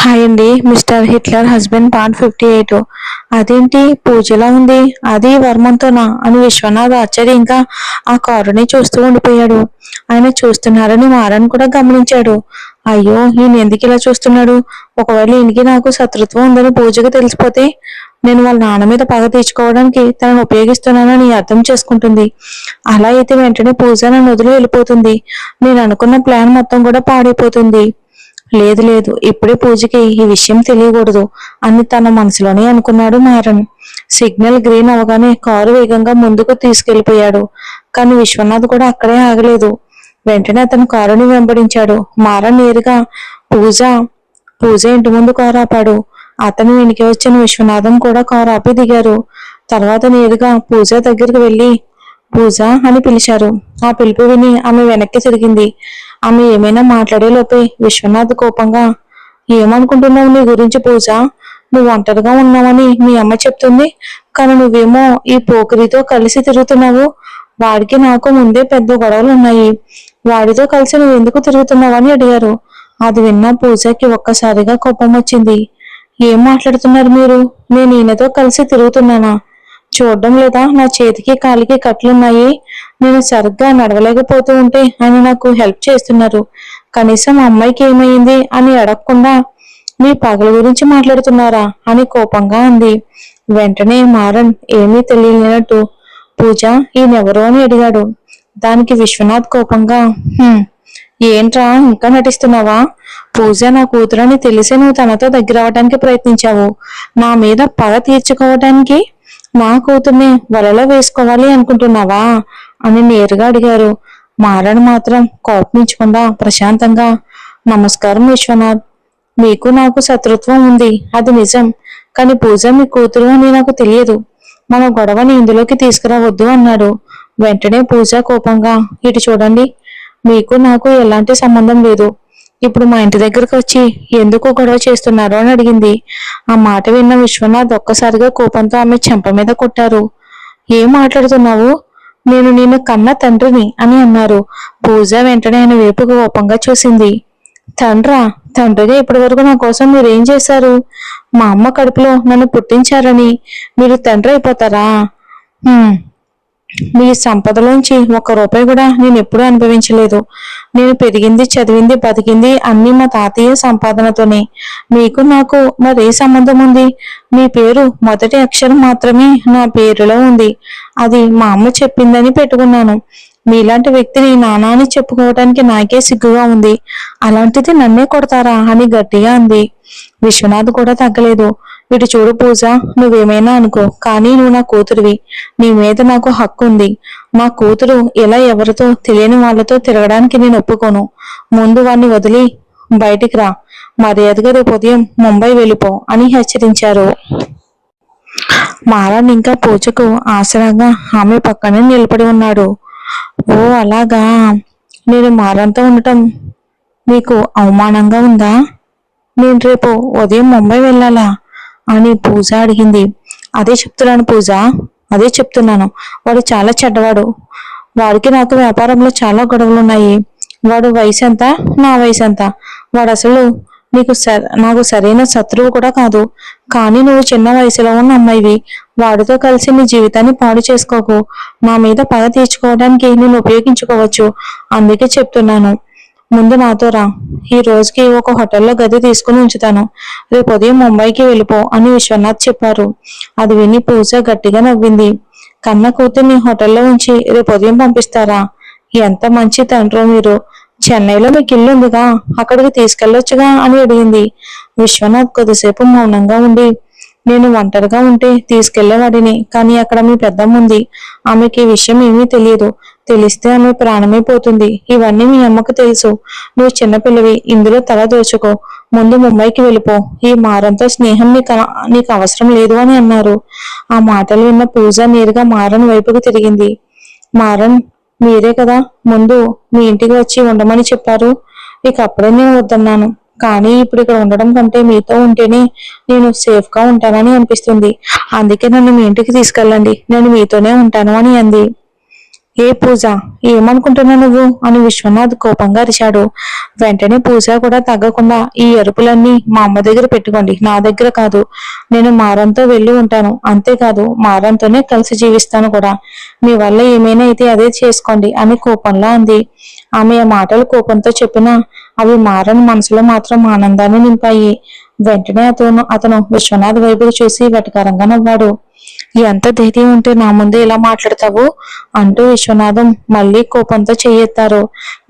Hi అండి. Mister Hitler husband part 58. అదేంటి పూజలా ఉంది, అది వర్మంతోనా అని విశ్వనాథ్ ఆశ్చర్యంగా ఆ కారుని చూస్తూ ఉండిపోయాడు. ఆయన చూస్తున్నారని మారన్ కూడా గమనించాడు. అయ్యో, ఈయన ఎందుకు ఇలా చూస్తున్నాడు? ఒకవేళ ఈయనకి నాకు శత్రుత్వం ఉందని పూజకి తెలిసిపోతే నేను వాళ్ళ నాన్న మీద పగ తీర్చుకోవడానికి తనను ఉపయోగిస్తున్నానని అర్థం చేసుకుంటుంది. అలా అయితే వెంటనే పూజ నన్ను వదిలి వెళ్ళిపోతుంది. నేను అనుకున్న ప్లాన్ మొత్తం కూడా పాడైపోతుంది. లేదు లేదు, ఇప్పుడే పూజకి ఈ విషయం తెలియకూడదు అని తన మనసులోనే అనుకున్నాడు మారన్. సిగ్నల్ గ్రీన్ అవగానే కారు వేగంగా ముందుకు తీసుకెళ్లిపోయాడు. కానీ విశ్వనాథ్ కూడా అక్కడే ఆగలేదు. వెంటనే అతను కారుని వెంబడించాడు. మారన్ నేరుగా పూజ పూజ ఇంటి ముందు కారు ఆపాడు. అతను వెనుక వచ్చిన విశ్వనాథం కూడా కారు ఆపి దిగారు. తర్వాత నేరుగా పూజ దగ్గరికి వెళ్లి పూజ అని పిలిచారు. ఆ పిలుపు విని ఆమె వెనక్కి తిరిగింది. ఆమె ఏమైనా మాట్లాడేలోపే విశ్వనాథ్ కోపంగా, ఏమనుకుంటున్నావు నీ గురించి పూజ? నువ్వు ఒంటరిగా ఉన్నావని మీ అమ్మ చెప్తుంది, కానీ నువ్వేమో ఈ పోకిరితో కలిసి తిరుగుతున్నావు. వాడికి నాకు ముందే పెద్ద గొడవలు ఉన్నాయి. వాడితో కలిసి నువ్వు ఎందుకు తిరుగుతున్నావని అడిగారు. అది విన్న పూజకి ఒక్కసారిగా కోపం వచ్చింది. ఏం మాట్లాడుతున్నారు మీరు? నేను ఈయనతో కలిసి తిరుగుతున్నానా? చూడడం లేదా నా చేతికి కాలికి కట్లున్నాయి? నేను సరిగ్గా నడవలేకపోతూ ఉంటే ఆయన నాకు హెల్ప్ చేస్తున్నారు. కనీసం అమ్మాయికి ఏమైంది అని అడగకుండా మీ పగల గురించి మాట్లాడుతున్నారా అని కోపంగా అంది. వెంటనే మారన్ ఏమీ తెలియనట్టు పూజ ఈయనెవరు అని అడిగాడు. దానికి విశ్వనాథ్ కోపంగా, ఏంట్రా ఇంకా నటిస్తున్నావా? పూజ నా కూతురని తెలిసే నువ్వు తనతో దగ్గర అవడానికి ప్రయత్నించావు. నా మీద పగ తీర్చుకోవటానికి నా కూతుర్ని వలలో వేసుకోవాలి అనుకుంటున్నావా అని నేరుగా అడిగారు. మారన్ మాత్రం కోపమించకుండా ప్రశాంతంగా, నమస్కారం విశ్వనాథ్, మీకు నాకు శత్రుత్వం ఉంది, అది నిజం. కానీ పూజ మీ కూతురు అని నాకు తెలియదు. మన గొడవని ఇందులోకి తీసుకురావద్దు అన్నాడు. వెంటనే పూజ కోపంగా, ఇటు చూడండి, మీకు నాకు ఎలాంటి సంబంధం లేదు. ఇప్పుడు మా ఇంటి దగ్గరకు వచ్చి ఎందుకు గొడవ చేస్తున్నారు అని అడిగింది. ఆ మాట విన్న విశ్వనాథ్ ఒక్కసారిగా కోపంతో ఆమె చెంప మీద కొట్టారు. ఏం మాట్లాడుతున్నావు? నేను నిన్ను కన్న తండ్రిని అని అన్నారు. పూజ వెంటనే ఆయన వైపు కోపంగా చూసింది. తండ్రా? తండ్రిగా ఇప్పటి వరకు నా కోసం మీరేం చేశారు? మా అమ్మ కడుపులో నన్ను పుట్టించారని మీరు తండ్రి అయిపోతారా? మీ సంపదలోంచి ఒక్క రూపాయి కూడా నేను ఎప్పుడూ అనుభవించలేదు. నేను పెరిగింది, చదివింది, బతికింది అన్ని మా తాతయ్య సంపాదనతోనే. మీకు నాకు మరే సంబంధం ఉంది? మీ పేరు మొదటి అక్షరం మాత్రమే నా పేరులో ఉంది. అది మా అమ్మ చెప్పిందని పెట్టుకున్నాను. మీలాంటి వ్యక్తిని నానా అని చెప్పుకోవడానికి నాకే సిగ్గుగా ఉంది. అలాంటిది నన్నే కొడతారా అని గట్టిగా అంది. విశ్వనాథ్ కూడా తగ్గలేదు. ఇటు చూడు పూజ, నువ్వేమైనా అనుకో, కానీ నువ్వు నా కూతురివి. నీ మీద నాకు హక్కు ఉంది. నా కూతురు ఎలా ఎవరితో తెలియని వాళ్ళతో తిరగడానికి నేను ఒప్పుకోను. ముందు వాడిని వదిలి బయటికి రా. మర్యాదగా రేపు ఉదయం ముంబై వెళ్ళిపో అని హెచ్చరించారు. మారన్ ఇంకా పూజకు ఆసరాగా ఆమె పక్కనే నిలబడి ఉన్నాడు. ఓ అలాగా, నేను మారన్తో ఉండటం మీకు అవమానంగా ఉందా? నేను రేపు ఉదయం ముంబై వెళ్ళాలా అని పూజ అడిగింది. అదే చెప్తున్నాను పూజ, అదే చెప్తున్నాను. వాడు చాలా చెడ్డవాడు. వాడికి నాకు వ్యాపారంలో చాలా గొడవలున్నాయి. వాడు వయసు ఎంత, నా వయసు ఎంత. వాడు అసలు నాకు సరైన శత్రువు కూడా కాదు. కానీ నువ్వు చిన్న వయసులో ఉన్న అమ్మాయివి. వాడితో కలిసి నీ జీవితాన్ని పాడు చేసుకోకు. నా మీద పగ తీర్చుకోవడానికి నేను ఉపయోగించుకోవచ్చు. అందుకే చెప్తున్నాను, ముందు నాతో రా. ఈ రోజుకి ఒక హోటల్లో గది తీసుకుని ఉంచుతాను. రేపు ఉదయం ముంబైకి వెళ్ళిపో అని విశ్వనాథ్ చెప్పారు. అది విని పూజ గట్టిగా నవ్వింది. కన్న కూతుర్ని హోటల్లో ఉంచి రేపు ఉదయం పంపిస్తారా? ఎంత మంచి తండ్రో మీరు. చెన్నైలో మీకు ఇల్లు ఉందిగా, అక్కడికి తీసుకెళ్లొచ్చుగా అని అడిగింది. విశ్వనాథ్ కొద్దిసేపు మౌనంగా ఉండి, నేను ఒంటరిగా ఉంటే తీసుకెళ్లేవాడిని, కానీ అక్కడ మీ పెద్దమ్మ ఉంది. ఆమెకి ఈ విషయం ఏమీ తెలియదు. తెలిస్తే ఆమె ప్రాణమే పోతుంది. ఇవన్నీ మీ అమ్మకు తెలుసు. నువ్వు చిన్నపిల్లవి, ఇందులో తల దోచుకో. ముందు ముంబైకి వెళ్ళిపో. ఈ మారంతో స్నేహం నీకు అవసరం లేదు అని అన్నారు. ఆ మాటలు విన్న పూజ నేరుగా మారన్ వైపుకు తిరిగింది. మారన్, మీరే కదా ముందు మీ ఇంటికి వచ్చి ఉండమని చెప్పారు. ఇక అప్పుడే నేను వద్దన్నాను. కానీ ఇప్పుడు ఇక్కడ ఉండడం కంటే మీతో ఉంటేనే నేను సేఫ్ గా ఉంటానని అనిపిస్తుంది. అందుకే నన్ను మీ ఇంటికి తీసుకెళ్ళండి, నేను మీతోనే ఉంటాను అని అంది. ఏ పూజ, ఏమనుకుంటున్నావు నువ్వు అని విశ్వనాథ్ కోపంగా అరిచాడు. వెంటనే పూజ కూడా తగ్గకుండా, ఈ ఎరుపులన్నీ మా అమ్మ దగ్గర పెట్టుకోండి, నా దగ్గర కాదు. నేను మారంతో వెళ్ళి ఉంటాను, అంతేకాదు మారంతోనే కలిసి జీవిస్తాను కూడా. మీ వల్ల ఏమైనా అయితే అదే చేసుకోండి అని కోపంలో అంది. ఆమె ఆ మాటలు కోపంతో చెప్పినా అవి మారని మనసులో మాత్రం ఆనందాన్ని నింపాయి. వెంటనే అతను విశ్వనాథ్ వైపుకు చూసి వెటకారంగా నవ్వాడు. ఎంత ధైర్యం ఉంటే నా ముందే ఇలా మాట్లాడతావు అంటూ విశ్వనాథం మళ్ళీ కోపంతో చెయ్యెత్తారు.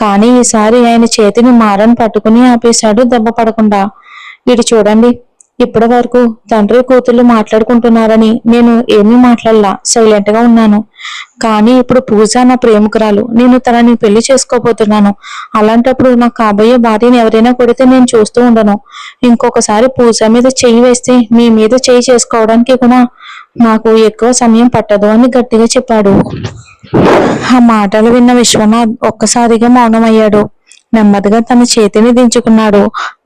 కానీ ఈసారి ఆయన చేతిని మారని పట్టుకుని ఆపేశాడు దెబ్బ పడకుండా. ఇటు చూడండి, ఇప్పటి వరకు తండ్రి కూతుళ్ళు మాట్లాడుకుంటున్నారని నేను ఏమీ మాట్లాడలా, సైలెంట్ గా ఉన్నాను. కానీ ఇప్పుడు పూజ నా ప్రేమికురాలు, నేను తనని పెళ్లి చేసుకోబోతున్నాను. అలాంటప్పుడు నా కాబోయే భార్యని ఎవరైనా కొడితే నేను చూస్తూ ఉండను. ఇంకొకసారి పూజ మీద చెయ్యి వేస్తే మీ మీద చెయ్యి చేసుకోవడానికి కూడా నాకు ఎక్కువ సమయం పట్టదు అని గట్టిగా చెప్పాడు. ఆ మాటలు విన్న విశ్వనాథ్ ఒక్కసారిగా మౌనమయ్యాడు. నెమ్మదిగా తన చేతిని దించుకున్నాడు.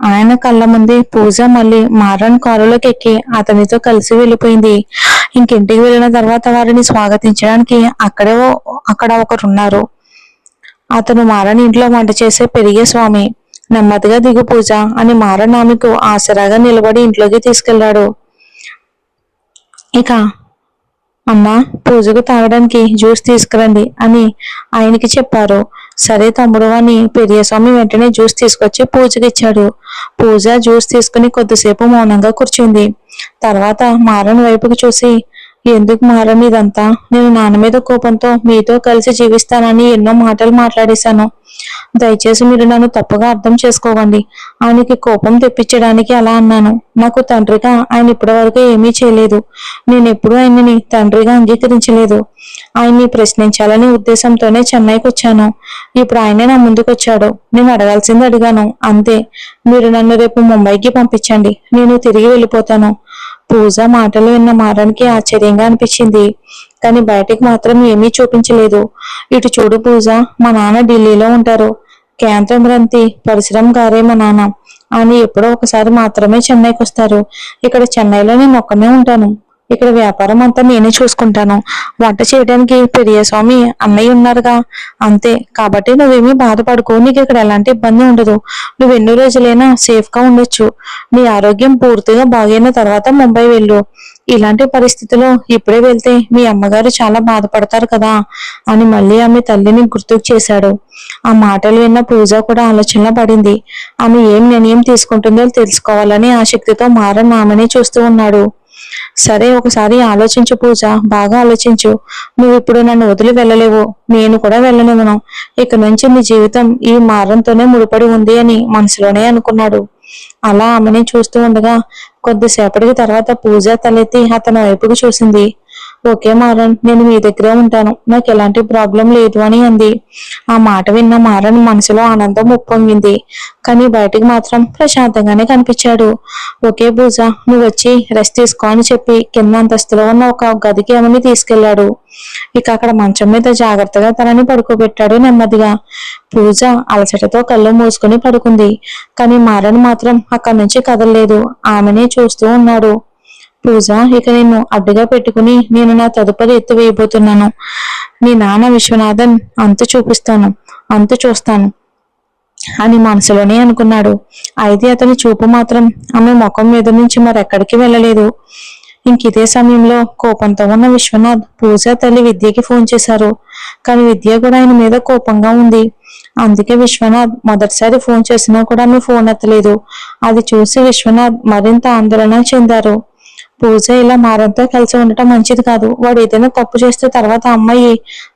ఆయన కళ్ళ ముందే పూజ మళ్ళీ మారన్ కారులోకి ఎక్కి అతనితో కలిసి వెళ్ళిపోయింది. ఇంకింటికి వెళ్ళిన తర్వాత వారిని స్వాగతించడానికి అక్కడ ఒకరున్నారు. అతను మారన్ ఇంట్లో వంట చేసే పెరిగే స్వామి. నెమ్మదిగా దిగు పూజ అని మారన్ ఆమెకు ఆసరాగా నిలబడి ఇంట్లోకి తీసుకెళ్లాడు. ఇక అమ్మా, పూజకు తాగడానికి జ్యూస్ తీసుకురండి అని ఆయనకి చెప్పారు. సరే తమ్ముడు అని పెరియస్వామి వెంటనే జ్యూస్ తీసుకొచ్చి పూజకి ఇచ్చాడు. పూజ జ్యూస్ తీసుకుని కొద్దిసేపు మౌనంగా కూర్చుంది. తర్వాత మారన్ వైపుకి చూసి, ఎందుకు మారన్ ఇదంతా? నేను నాన్న మీద కోపంతో మీతో కలిసి జీవిస్తానని ఎన్నో మాటలు మాట్లాడేశాను. దయచేసి మీరు నన్ను తప్పుగా అర్థం చేసుకోకండి. ఆయనకి కోపం తెప్పించడానికి అలా అన్నాను. నాకు తండ్రిగా ఆయన ఇప్పటి వరకు ఏమీ చేయలేదు. నేను ఎప్పుడూ ఆయనని తండ్రిగా అంగీకరించలేదు. ఆయన్ని ప్రశ్నించాలనే ఉద్దేశంతోనే చెన్నైకి వచ్చాను. ఇప్పుడు ఆయనే నా ముందుకు వచ్చాడు. నేను అడగాల్సింది అడిగాను, అంతే. మీరు నన్ను రేపు ముంబైకి పంపించండి, నేను తిరిగి వెళ్ళిపోతాను. పూజ మాటలు విన్న మారానికి ఆశ్చర్యంగా అనిపించింది. కానీ బయటికి మాత్రం ఏమీ చూపించలేదు. ఇటు చూడు పూజ, మా నాన్న ఢిల్లీలో ఉంటారు. కేంద్రం గ్రంథి పరశురాం గారే మా నాన్న. ఆయన ఎప్పుడో ఒకసారి మాత్రమే చెన్నైకి వస్తారు. ఇక్కడ చెన్నైలో నేను ఒక్కనే ఉంటాను. ఇక్కడ వ్యాపారం అంతా నేనే చూసుకుంటాను. వంట చేయడానికి పెరియస్వామి అన్నయ్య ఉన్నారుగా, అంతే. కాబట్టి నువ్వేమీ బాధపడుకో, నీకు ఇక్కడ ఎలాంటి ఇబ్బంది ఉండదు. నువ్వు ఎన్ని రోజులైనా సేఫ్ గా ఉండొచ్చు. నీ ఆరోగ్యం పూర్తిగా బాగైన తర్వాత ముంబై వెళ్ళు. ఇలాంటి పరిస్థితిలో ఇప్పుడే వెళ్తే మీ అమ్మగారు చాలా బాధపడతారు కదా అని మళ్ళీ ఆమె తల్లిని గుర్తుకు చేశాడు. ఆ మాటలు విన్న పూజ కూడా ఆలోచనలో పడింది. ఆమె ఏం నిర్ణయం తీసుకుంటుందో తెలుసుకోవాలని ఆసక్తితో మారన్ ఆమెనే చూస్తూ ఉన్నాడు. సరే, ఒకసారి ఆలోచించు పూజ, బాగా ఆలోచించు. నువ్వు ఇప్పుడు నన్ను వదిలి వెళ్ళలేవు, నేను కూడా వెళ్ళనివ్వను. ఇక నుంచి నీ జీవితం ఈ మారంతోనే ముడిపడి ఉంది అని మనసులోనే అనుకున్నాడు. అలా ఆమెని చూస్తూ ఉండగా కొద్దిసేపటికి తర్వాత పూజ తలెత్తి అతని వైపుకు చూసింది. ఓకే మారన్, నేను మీ దగ్గరే ఉంటాను, నాకు ఎలాంటి ప్రాబ్లం లేదు అని అంది. ఆ మాట విన్న మారన్ మనసులో ఆనందం ఉప్పొంగింది. కానీ బయటికి మాత్రం ప్రశాంతంగానే కనిపించాడు. ఓకే పూజ, నువ్వు వచ్చి రెస్ట్ తీసుకో అని చెప్పి కింద అంతస్తులో ఉన్న ఒక గదికి ఆమెని తీసుకెళ్లాడు. ఇక అక్కడ మంచం మీద జాగ్రత్తగా తనని పడుకోబెట్టాడు నెమ్మదిగా. పూజ అలసటతో కళ్ళు మూసుకుని పడుకుంది. కానీ మారన్ మాత్రం అక్కడి నుంచి కదలలేదు. ఆమెనే చూస్తూ ఉన్నాడు. పూజ, ఇక నిన్ను అడ్డుగా పెట్టుకుని నేను నా తదుపరి ఎత్తు వేయబోతున్నాను. నీ నాన్న విశ్వనాథన్ అంతు చూపిస్తాను, అంతు చూస్తాను అని మనసులోనే అనుకున్నాడు. అయితే అతని చూపు మాత్రం ఆమె ముఖం మీద నుంచి మరెక్కడికి వెళ్ళలేదు. ఇంకిదే సమయంలో కోపంతో ఉన్న విశ్వనాథ్ పూజ తల్లి విద్యకి ఫోన్ చేశారు. కానీ విద్య కూడా ఆయన మీద కోపంగా ఉంది. అందుకే విశ్వనాథ్ మొదటిసారి ఫోన్ చేసినా కూడా ఆమె ఫోన్ ఎత్తలేదు. అది చూసి విశ్వనాథ్ మరింత ఆందోళన చెందారు. పూజ ఇలా మారంతో కలిసి ఉండటం మంచిది కాదు. వాడు ఏదైనా తప్పు చేస్తే తర్వాత అమ్మాయి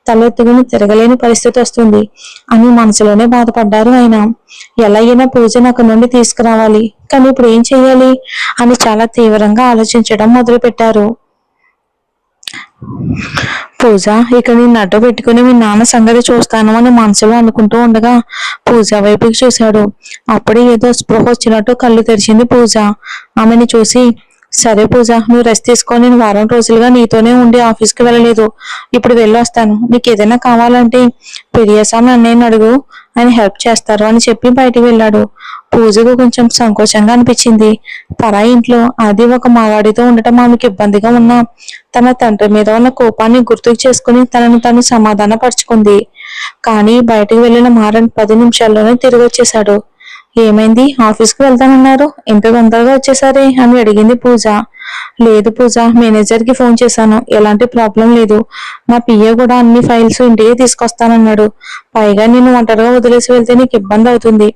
తలెత్తుకుని తిరగలేని పరిస్థితి వస్తుంది అని మనసులోనే బాధపడ్డారు ఆయన. ఎలా అయినా పూజను అక్కడి నుండి తీసుకురావాలి, కానీ ఇప్పుడు ఏం చెయ్యాలి అని చాలా తీవ్రంగా ఆలోచించడం మొదలు పెట్టారు. పూజ, ఇక నేను అడ్డు పెట్టుకుని మీ నాన్న సంగతి చూస్తాను అని మనసులో అనుకుంటూ ఉండగా పూజ వైపుకి చూశాడు. అప్పుడే ఏదో స్పృహ వచ్చినట్టు కళ్ళు తెరిచింది పూజ. ఆమెని చూసి, సరే పూజ, నువ్వు రెస్ట్ తీసుకొని నేను వారం రోజులుగా నీతోనే ఉండి ఆఫీస్కి వెళ్ళలేదు. ఇప్పుడు వెళ్ళొస్తాను. నీకు ఏదైనా కావాలంటే పెరియస్వామి అన్నయ్యని అడుగు, ఆయన హెల్ప్ చేస్తారు అని చెప్పి బయటికి వెళ్ళాడు. పూజకు కొంచెం సంకోచంగా అనిపించింది. పరాయి ఇంట్లో అది ఒక మగాడితో ఉండటం ఆమెకి ఇబ్బందిగా ఉన్నా తన తండ్రి మీద ఉన్న కోపాన్ని గుర్తుకు చేసుకుని తనను తాను సమాధానపరుచుకుంది. కానీ బయటకు వెళ్లిన మారన్ 10 నిమిషాల్లోనే తిరిగి వచ్చేశాడు. ఏమైంది, ఆఫీస్కి వెళ్తానన్నారు, ఇంత తొందరగా వచ్చేసారే అని అడిగింది పూజ. లేదు పూజ, మేనేజర్ కి ఫోన్ చేశాను, ఎలాంటి ప్రాబ్లం లేదు. నా పిఏ కూడా అన్ని ఫైల్స్ ఇంటికి తీసుకొస్తానన్నాడు. పైగా నిన్ను ఒంటరిగా వదిలేసి వెళ్తే నీకు ఇబ్బంది అవుతుంది,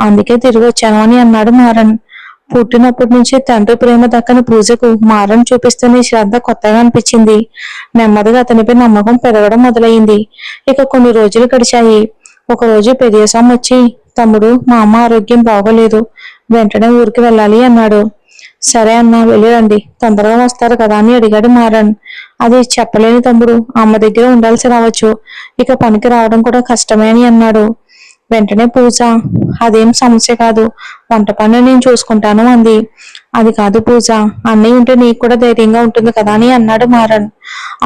అందుకే తిరిగి వచ్చాను అని అన్నాడు మారన్. పుట్టినప్పటి నుంచి తండ్రి ప్రేమ దక్కని పూజకు మారన్ చూపిస్తున్న శ్రద్ధ కొత్తగా అనిపించింది. నెమ్మదిగా అతనిపై నమ్మకం పెరగడం మొదలైంది. ఇక కొన్ని రోజులు గడిచాయి. ఒకరోజు పెరియస్వామి వచ్చి, తమ్ముడు, మా అమ్మ ఆరోగ్యం బాగోలేదు, వెంటనే ఊరికి వెళ్ళాలి అన్నాడు. సరే అన్నా, వెళ్ళిరండి, తొందరగా వస్తారు కదా అని అడిగాడు మారన్. అది చెప్పలేని తమ్ముడు, అమ్మ దగ్గర ఉండాల్సి రావచ్చు, ఇక పనికి రావడం కూడా కష్టమే అని అన్నాడు. వెంటనే పూజ, అదేం సమస్య కాదు, వంట పని నేను చూసుకుంటాను అంది. అది కాదు పూజ, అన్నయ్య ఉంటే నీకు కూడా ధైర్యంగా ఉంటుంది కదా అని అన్నాడు మారన్.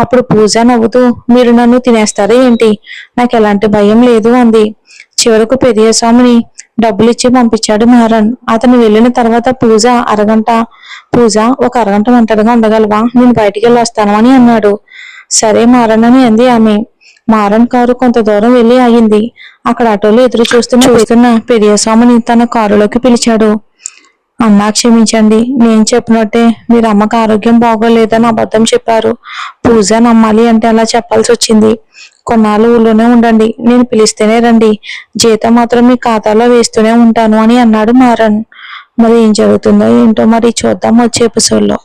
అప్పుడు పూజ నవ్వుతూ, మీరు నన్ను తినేస్తారా ఏంటి, నాకు ఎలాంటి భయం లేదు అంది. చివరకు పెరియస్వామిని డబ్బులిచ్చి పంపించాడు మారన్. అతను వెళ్ళిన తర్వాత పూజ ఒక అరగంట ఒంటరిగా ఉండగలవా, నేను బయటికి వెళ్ళి వస్తాను అని అన్నాడు. సరే మారన్ అని అంది ఆమె. మారన్ కారు కొంత దూరం వెళ్ళి ఆగింది. అక్కడ ఆటోలో ఎదురు చూస్తున్న పెరియస్వామిని తన కారులోకి పిలిచాడు. అన్నా, క్షమించండి, నేను చెప్పినట్టే మీరు అమ్మకు ఆరోగ్యం బాగోలేదని అబద్ధం చెప్పారు. పూజ నమ్మాలి అంటే అలా చెప్పాల్సి వచ్చింది. కొన్నాళ్ళు ఊళ్ళోనే ఉండండి, నేను పిలిస్తేనే రండి, జీతం మాత్రం మీ ఖాతాలో వేస్తూనే ఉంటాను అని అన్నాడు మారన్. మరి ఏం జరుగుతుందో ఏంటో మరి చూద్దాం వచ్చే ఎపిసోడ్లో.